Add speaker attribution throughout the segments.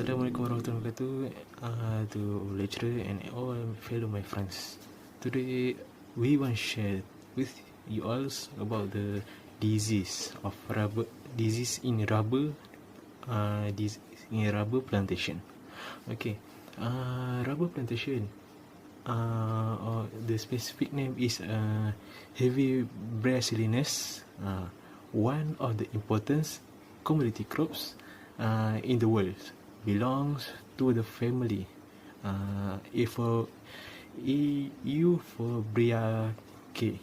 Speaker 1: Assalamualaikum warahmatullahi wabarakatuh to lecturer and all fellow my friends. Today we want to share with you all about the disease in rubber plantation. Okay, rubber plantation. Or the specific name is heavy bracillus, one of the important commodity crops in the world. Belongs to the family Euphorbiaceae. Okay.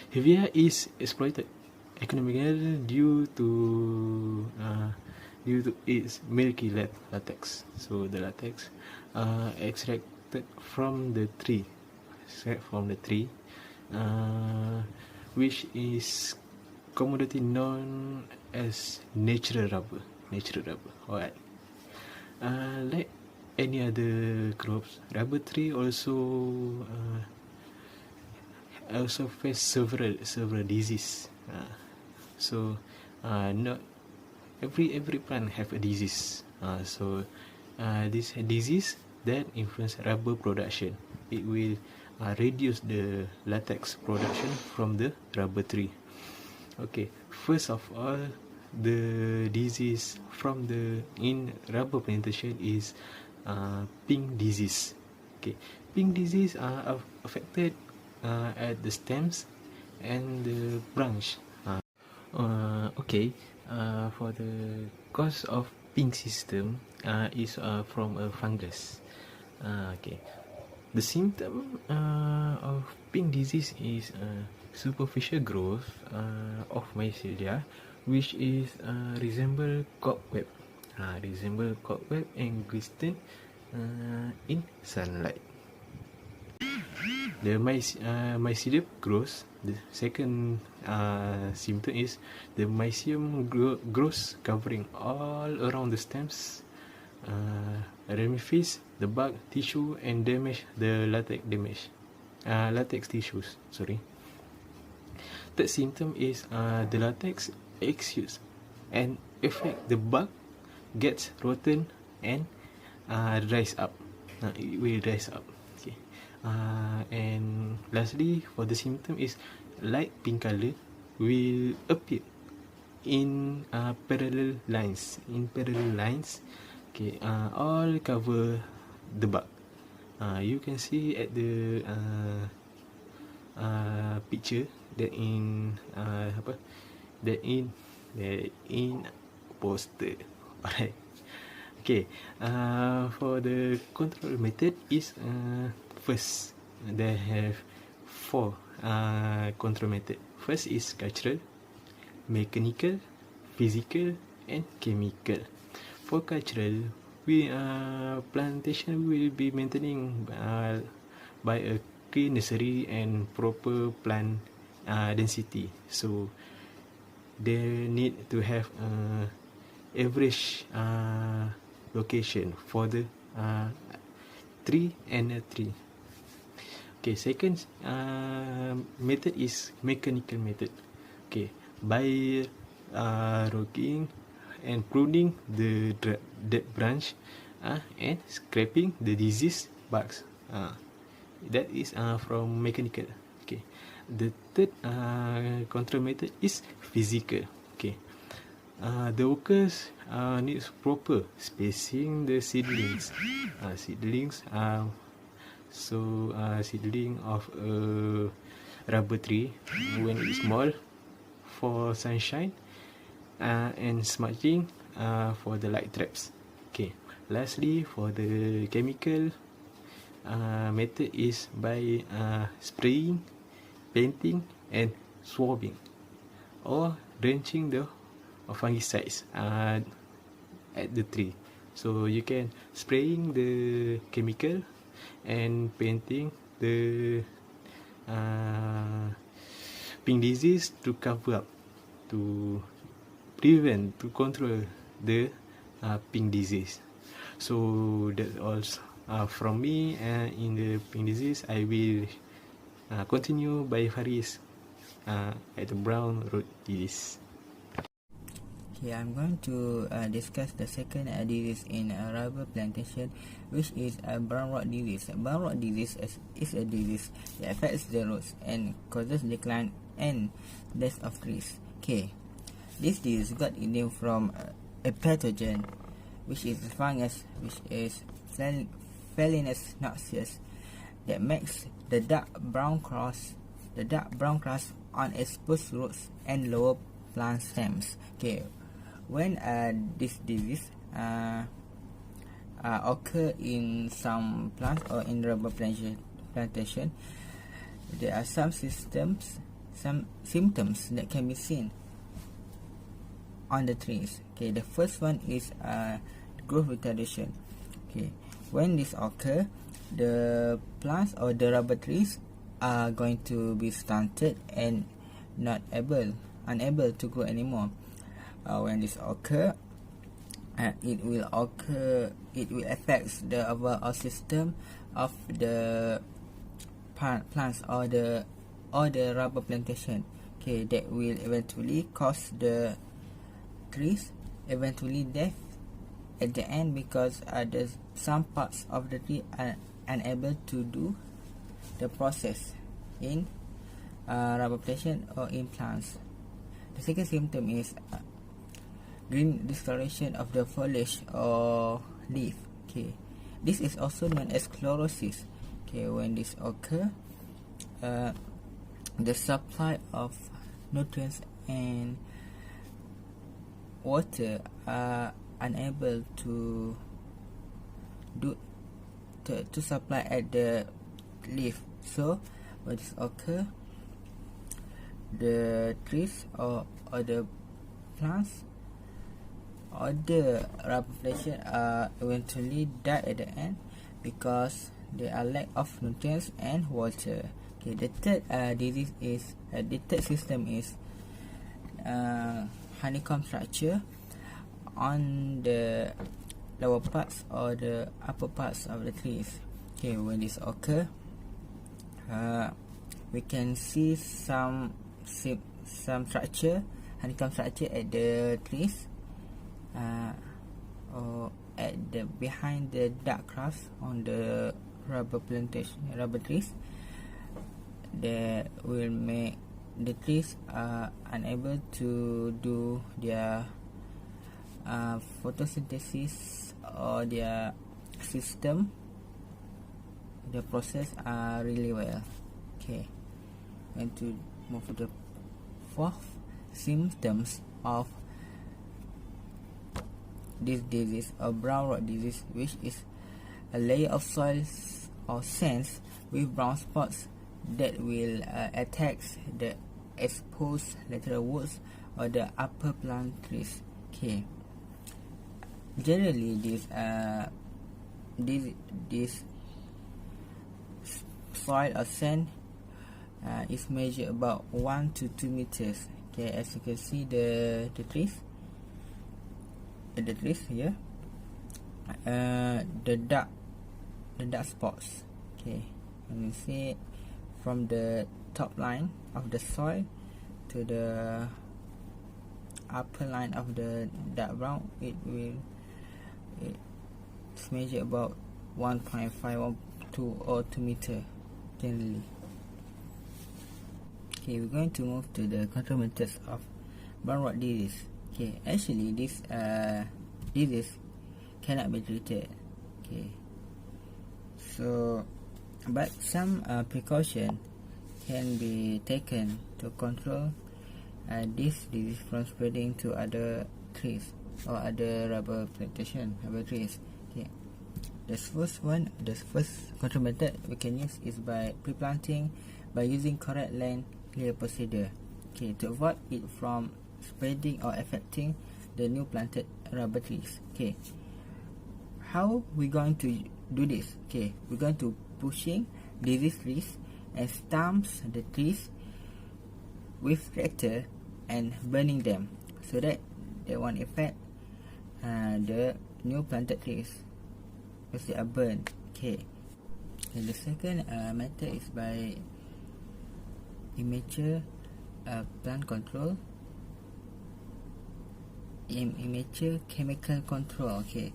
Speaker 1: Hevea is exploited economically due to its milky latex. So the latex extracted from the tree, which is commodity known as natural rubber. Alright. Like any other crops, rubber tree also face several disease. Not every plant have a disease. This disease that influence rubber production. It will reduce the latex production from the rubber tree. Okay, first of all, the disease in rubber plantation is pink disease. Okay, pink disease are affected at the stems and the branch. For the cause of pink system is from a fungus. The symptom of pink disease is superficial growth of mycelia, which is resemble cobweb and glisten in sunlight. The mycelium grows. The second symptom is the mycelium grows covering all around the stems, ramifies the bark tissue and damage the latex tissues. Third symptom is the latex exudes and affect the bark, gets rotten and dries up. It will dries up. Okay. And lastly, for the symptom is light pink color will appear in parallel lines. Okay. All cover the bark. You can see at the picture that in poster. Alright. Okay. For the control method is first they have 4 control method. First is cultural, mechanical, physical and chemical. For cultural, plantation will be maintaining by a clean nursery and proper plant density. So they need to have average location for the tree and a tree. Okay, second method is mechanical method. Okay, by rocking and pruning the dead branch and scraping the diseased barks. That is from mechanical. Okay, the third control method is physical. Okay, the workers needs proper spacing the seedlings. Seedling of a rubber tree when it's small for sunshine and smudging for the light traps. Okay. Lastly, for the chemical method is by spraying, painting and swabbing or drenching the fungicides at the tree. So you can spraying the chemical and painting the pink disease to cover up, to prevent, to control the pink disease. So that's all from me. In the pink disease, I will continue by Faris at the brown road disease.
Speaker 2: Okay, I'm going to discuss the second disease in rubber plantation, which is brown rot disease. Brown rot disease is a disease that affects the roots and causes decline and death of trees. Okay, this disease got its name from a pathogen, which is a fungus, which is Felinus noxious, that makes the dark brown crust on exposed roots and lower plant stems. Okay, when this disease occur in some plants or in rubber plantation, there are some symptoms that can be seen on the trees. Okay, the first one is growth retardation. Okay, when this occur, the plants or the rubber trees are going to be stunted and unable to grow anymore. When this occur, it will affect the overall system of the plants or the rubber plantation. Okay, that will eventually cause the trees eventually death at the end, because some parts of the tree are unable to do the process in rubber plantation or in plants. The second symptom is green discoloration of the foliage or leaf. Okay, this is also known as chlorosis. Okay, when this occur, the supply of nutrients and water are unable to supply at the leaf. So when this occur, the trees or the plants or the rubber plantation eventually die at the end, because there are lack of nutrients and water. Okay, the third system is honeycomb structure on the lower parts or the upper parts of the trees. Okay, when this occur, we can see some structure, honeycomb structure at the trees, or at the behind the dark crust on the rubber trees, that will make the trees unable to do their photosynthesis or their system, the process really well. Okay, and to move to the fourth symptoms of this disease or brown rot disease, which is a layer of soil or sands with brown spots that will attack the exposed lateral woods or the upper plant trees. Okay, generally this soil or sand is measured about 1 to 2 meters. Okay, as you can see the trees here, the dark spots. Okay, when you see from the top line of the soil to the upper line of the dark brown, it's measured about 1.5 or 2 meter generally. Okay, we're going to move to the control methods of brown rot disease. Okay, actually this disease cannot be treated. Okay, so but some precaution can be taken to control this disease from spreading to other trees or other rubber trees. Okay, the first control method we can use is by pre-planting by using correct land clear procedure. Okay, to avoid it from spreading or affecting the new planted rubber trees. Okay, how we going to do this? Okay, we're going to pushing diseased trees and stumps the trees with tractor and burning them, so that they won't affect the new planted trees because they are burned. Okay, and the second method is by immature plant control immature chemical control. Okay,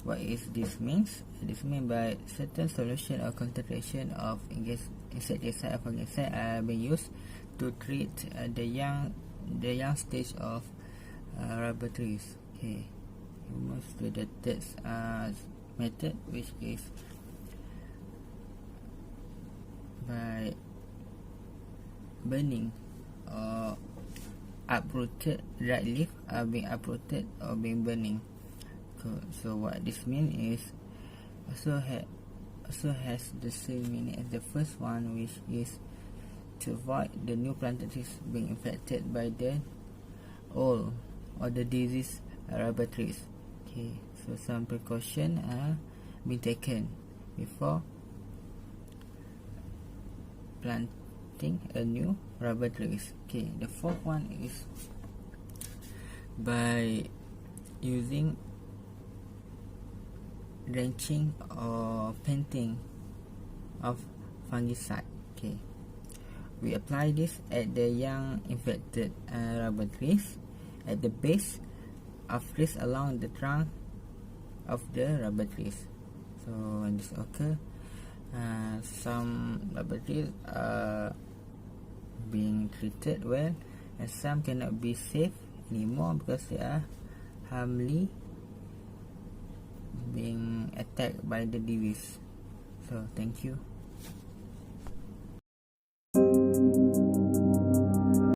Speaker 2: what is this means? This means by certain solution or concentration of insecticide or fungicide are being used to treat the young stage of rubber trees. Okay, we move to the third method, which is by burning or uprooted. Dried leaf are being uprooted or being burning. So what this means is also has the same meaning as the first one, which is to avoid the new planted trees being infected by the old or the disease rubber trees. Okay, so some precaution are being taken before planting a new rubber trees. Okay, the fourth one is by using drenching or painting of fungicide. Okay, we apply this at the young infected rubber trees at the base of trees along the trunk of the rubber trees. So when this occurs, some rubber trees are being treated well, and some cannot be saved anymore because they are harmfully being attacked by the disease. So thank you.